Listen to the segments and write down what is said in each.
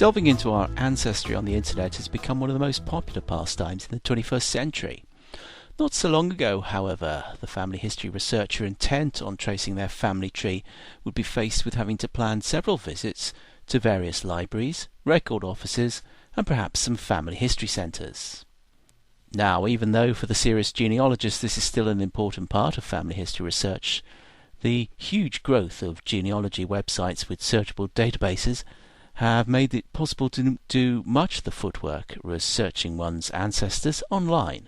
Delving into our ancestry on the internet has become one of the most popular pastimes in the 21st century. Not so long ago, however, the family history researcher intent on tracing their family tree would be faced with having to plan several visits to various libraries, record offices, and perhaps some family history centres. Now, even though for the serious genealogist this is still an important part of family history research, the huge growth of genealogy websites with searchable databases have made it possible to do much of the footwork researching one's ancestors online.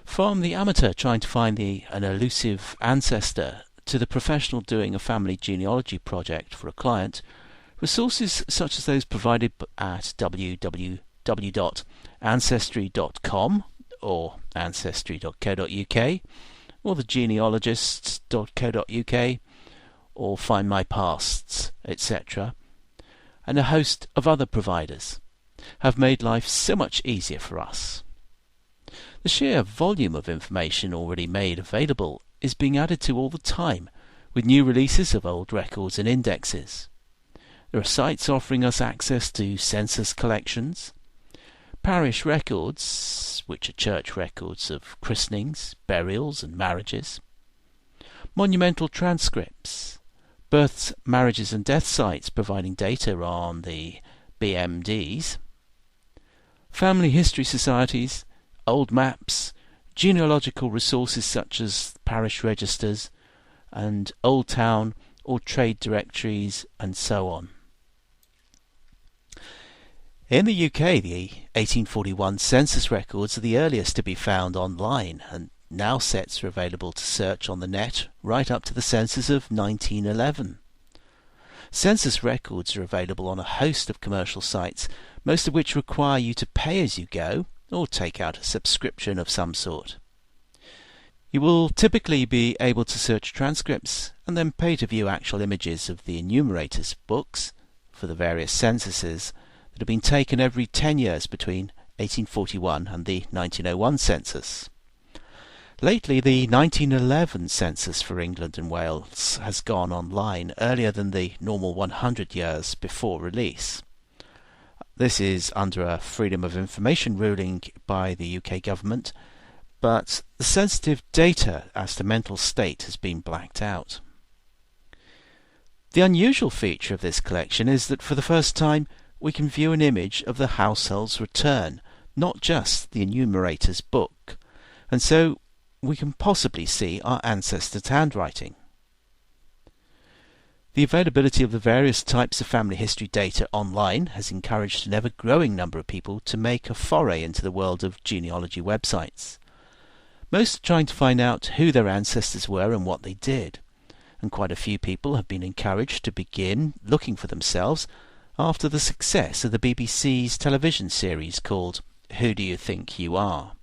From the amateur trying to find an elusive ancestor to the professional doing a family genealogy project for a client, resources such as those provided at www.ancestry.com or ancestry.co.uk or thegenealogists.co.uk or Find My Pasts, etc., and a host of other providers have made life so much easier for us. The sheer volume of information already made available is being added to all the time with new releases of old records and indexes. There are sites offering us access to census collections, parish records, which are church records of christenings, burials and marriages, monumental transcripts, births, marriages and death sites providing data on the BMDs, family history societies, old maps, genealogical resources such as parish registers and old town or trade directories and so on. In the UK, the 1841 census records are the earliest to be found online, and now sets are available to search on the net right up to the census of 1911. Census records are available on a host of commercial sites, most of which require you to pay as you go or take out a subscription of some sort. You will typically be able to search transcripts and then pay to view actual images of the enumerators' books for the various censuses that have been taken every 10 years between 1841 and the 1901 census. Lately, the 1911 census for England and Wales has gone online earlier than the normal 100 years before release. This is under a Freedom of Information ruling by the UK government, but the sensitive data as to mental state has been blacked out. The unusual feature of this collection is that for the first time we can view an image of the household's return, not just the enumerator's book, and so we can possibly see our ancestors' handwriting. The availability of the various types of family history data online has encouraged an ever-growing number of people to make a foray into the world of genealogy websites. Most are trying to find out who their ancestors were and what they did, and quite a few people have been encouraged to begin looking for themselves after the success of the BBC's television series called Who Do You Think You Are?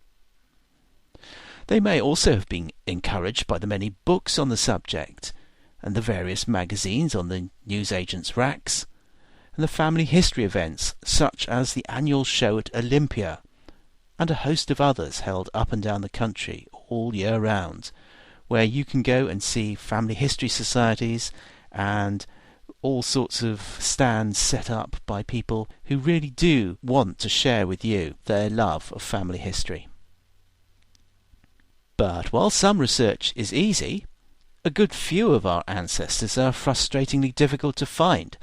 They may also have been encouraged by the many books on the subject, and the various magazines on the newsagents' racks, and the family history events such as the annual show at Olympia, and a host of others held up and down the country all year round, where you can go and see family history societies and all sorts of stands set up by people who really do want to share with you their love of family history. But while some research is easy, a good few of our ancestors are frustratingly difficult to find,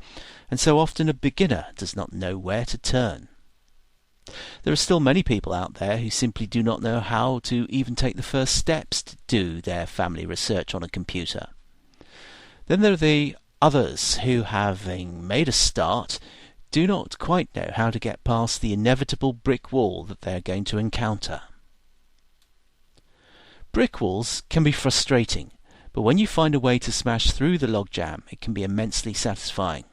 and so often a beginner does not know where to turn. There are still many people out there who simply do not know how to even take the first steps to do their family research on a computer. Then there are the others who, having made a start, do not quite know how to get past the inevitable brick wall that they are going to encounter. Brick walls can be frustrating, But when you find a way to smash through the logjam, it can be immensely satisfying.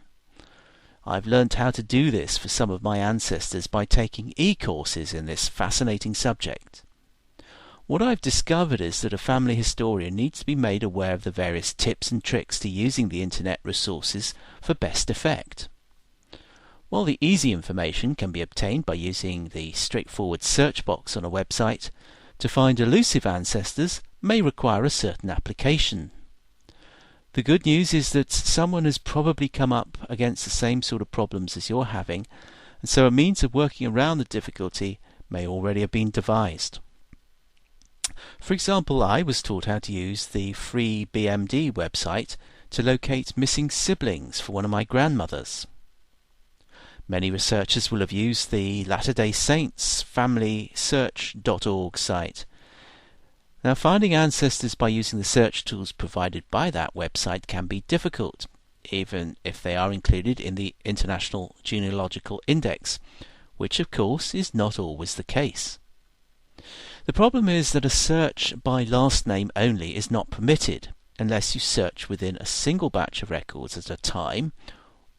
I've learnt how to do this for some of my ancestors by taking e-courses in this fascinating subject. What I've discovered is that a family historian needs to be made aware of the various tips and tricks to using the internet resources for best effect. While the easy information can be obtained by using the straightforward search box on a website, to find elusive ancestors may require a certain application. The good news is that someone has probably come up against the same sort of problems as you're having, and so a means of working around the difficulty may already have been devised. For example, I was taught how to use the free BMD website to locate missing siblings for one of my grandmothers. Many researchers will have used the Latter-day Saints FamilySearch.org site. Now, finding ancestors by using the search tools provided by that website can be difficult, even if they are included in the International Genealogical Index, which of course is not always the case. The problem is that a search by last name only is not permitted unless you search within a single batch of records at a time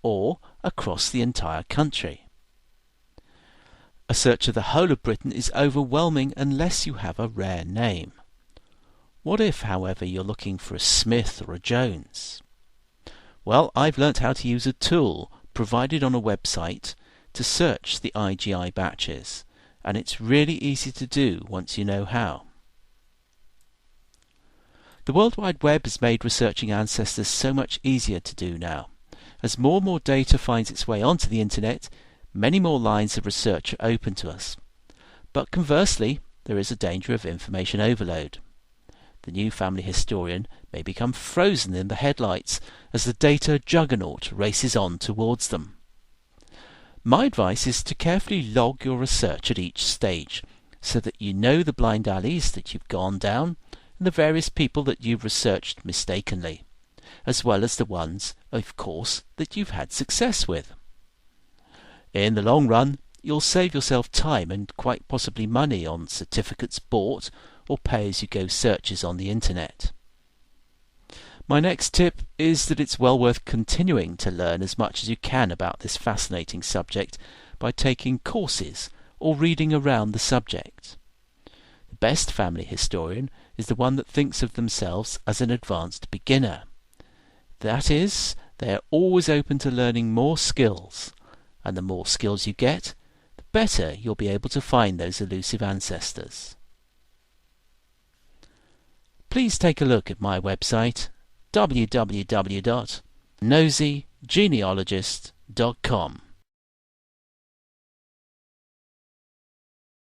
or across the entire country. A search of the whole of Britain is overwhelming unless you have a rare name. What if, however, you're looking for a Smith or a Jones? Well, I've learnt how to use a tool provided on a website to search the IGI batches, and it's really easy to do once you know how. The World Wide Web has made researching ancestors so much easier to do now. As more and more data finds its way onto the internet, many more lines of research are open to us. But conversely, there is a danger of information overload. The new family historian may become frozen in the headlights as the data juggernaut races on towards them. My advice is to carefully log your research at each stage, so that you know the blind alleys that you've gone down and the various people that you've researched mistakenly, as well as the ones, of course, that you've had success with. In the long run, you'll save yourself time and quite possibly money on certificates bought or pay-as-you-go searches on the internet. My next tip is that it's well worth continuing to learn as much as you can about this fascinating subject by taking courses or reading around the subject. The best family historian is the one that thinks of themselves as an advanced beginner. That is, they are always open to learning more skills, and the more skills you get, the better you'll be able to find those elusive ancestors. Please take a look at my website www.noseygenealogist.com.